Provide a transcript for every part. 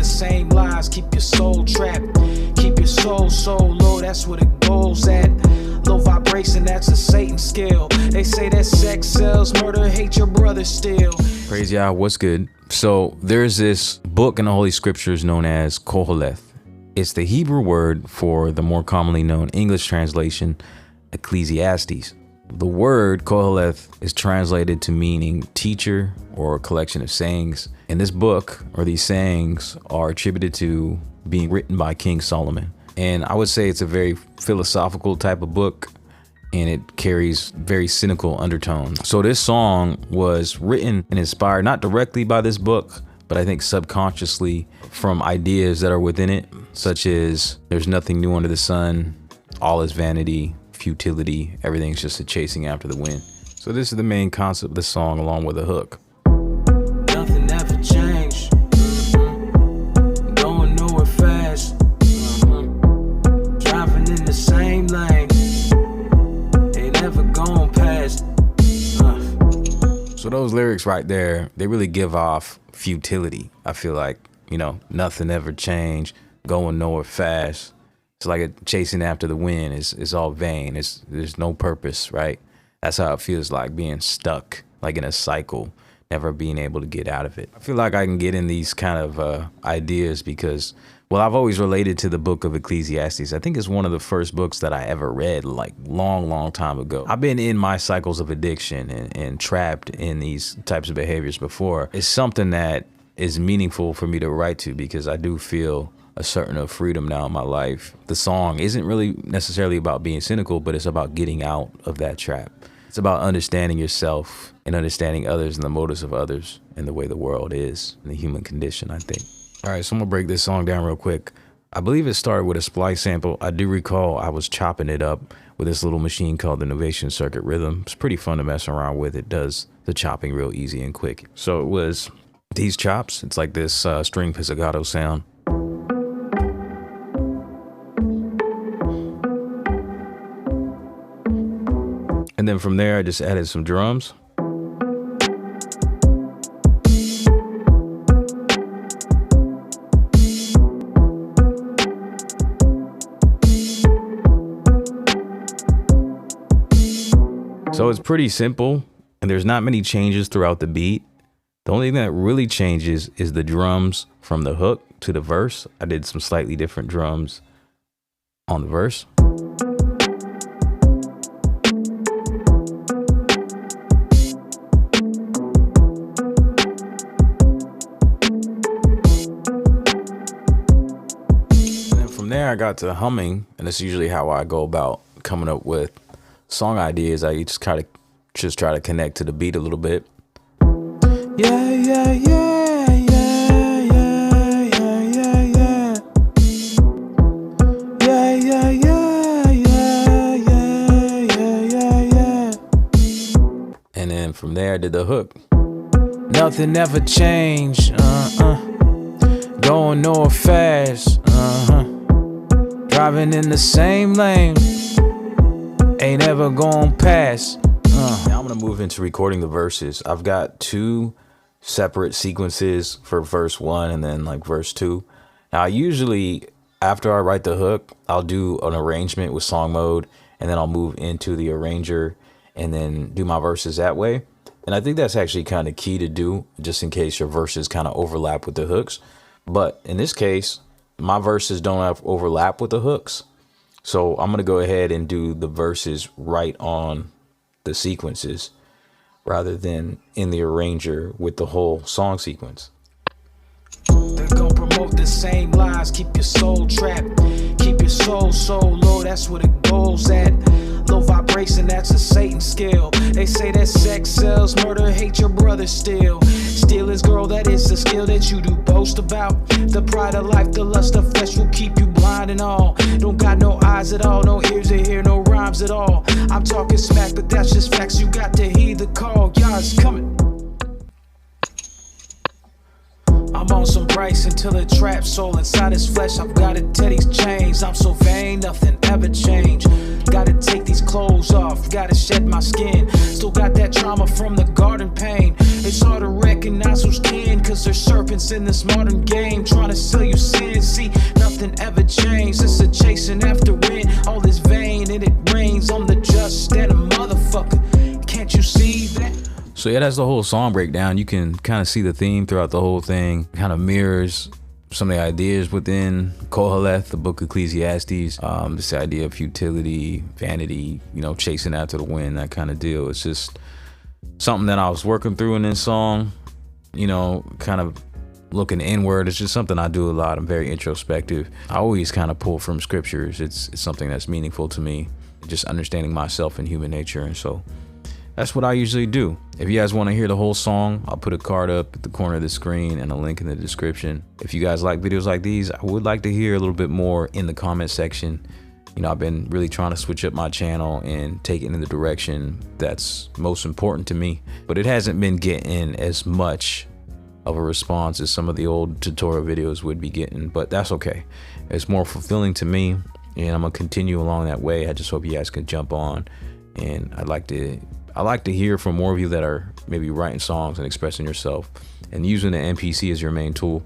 the same lies, keep your soul trapped. Keep your soul so low, that's where the goal's at. Low vibration, that's a Satan skill. They say that sex sells, murder, hate your brother still. Praise Yah, what's good? So there's this book in the Holy Scriptures known as Koheleth. It's the Hebrew word for the more commonly known English translation, Ecclesiastes. The word Koheleth is translated to meaning teacher or a collection of sayings. And this book, or these sayings, are attributed to being written by King Solomon. And I would say it's a very philosophical type of book, and it carries very cynical undertones. So this song was written and inspired not directly by this book, but I think subconsciously from ideas that are within it, such as there's nothing new under the sun, all is vanity, futility, everything's just a chasing after the wind. So this is the main concept of the song, along with a hook. Nothing ever changed. Going nowhere fast. Driving in the same lane. Ain't never going past. So those lyrics right there, they really give off futility. I feel like, you know, nothing ever changed, going nowhere fast. It's like chasing after the wind. It's all vain. There's no purpose, right? That's how it feels like, being stuck, like in a cycle, never being able to get out of it. I feel like I can get in these kind of ideas because, well, I've always related to the book of Ecclesiastes. I think it's one of the first books that I ever read, like long time ago. I've been in my cycles of addiction and trapped in these types of behaviors before. It's something that is meaningful for me to write to because I do feel a certain freedom now in my life. The song isn't really necessarily about being cynical, but it's about getting out of that trap. It's about understanding yourself and understanding others and the motives of others and the way the world is and the human condition, I think. All right, so I'm gonna break this song down real quick. I believe it started with a splice sample. I do recall I was chopping it up with this little machine called the Novation Circuit Rhythm. It's pretty fun to mess around with. It does the chopping real easy and quick. So it was these chops. It's like this string pizzicato sound. And then from there, I just added some drums. So it's pretty simple, and there's not many changes throughout the beat. The only thing that really changes is the drums from the hook to the verse. I did some slightly different drums on the verse. There I got to humming, and that's usually how I go about coming up with song ideas. I just try to connect to the beat a little bit. Yeah, yeah, yeah, yeah, yeah, yeah, yeah, yeah. Yeah, yeah, yeah, yeah, yeah, yeah, yeah. And then from there I did the hook. Nothing ever changed, going nowhere fast, driving in the same lane, ain't ever going past. Now I'm gonna move into recording the verses. I've got two separate sequences for verse 1 and then like verse 2. Now usually after I write the hook, I'll do an arrangement with song mode, and then I'll move into the arranger and then do my verses that way. And I think that's actually kind of key to do, just in case your verses kind of overlap with the hooks. But in this case, my verses don't have overlap with the hooks. So I'm gonna go ahead and do the verses right on the sequences rather than in the arranger with the whole song sequence. They're gonna promote the same lies, keep your soul trapped. Keep your soul so low, that's where the goal's at. Low vibration, that's a Satan skill. They say that sex sells, murder, hate your brother still. Steal his girl, that is the skill that you do boast about. The pride of life, the lust of flesh will keep you blind and all. Don't got no eyes at all, no ears to hear, no rhymes at all. I'm talking smack, but that's just facts, you got to heed the call. Y'all, it's coming. I'm on some Bryce until a trap soul inside his flesh. I've got a Teddy's chains. I'm so vain, nothing ever changed. Gotta take these clothes off, gotta shed my skin. Still got that trauma from the garden pain. It's hard to recognize who's kin, cause there's serpents in this modern game trying to sell you sin. See, nothing ever changed. It's a chasing after wind. All is vain and it rains on the just and a motherfucker. Can't you see that? So yeah, that's the whole song breakdown. You can kind of see the theme throughout the whole thing. Kind of mirrors some of the ideas within Koheleth, the book of Ecclesiastes. This idea of futility, vanity, you know, chasing after the wind, that kind of deal. It's just something that I was working through in this song, you know, kind of looking inward. It's just something I do a lot. I'm very introspective. I always kind of pull from scriptures. It's something that's meaningful to me, just understanding myself and human nature. And so that's what I usually do. If you guys want to hear the whole song, I'll put a card up at the corner of the screen and a link in the description. If you guys like videos like these, I would like to hear a little bit more in the comment section. You know, I've been really trying to switch up my channel and take it in the direction that's most important to me, but it hasn't been getting as much of a response as some of the old tutorial videos would be getting, but that's okay. It's more fulfilling to me, and I'm gonna continue along that way. I just hope you guys can jump on, and I like to hear from more of you that are maybe writing songs and expressing yourself and using the MPC as your main tool.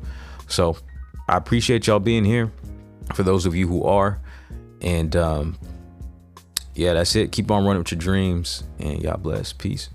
So I appreciate y'all being here, for those of you who are. And yeah, that's it. Keep on running with your dreams, and God bless. Peace.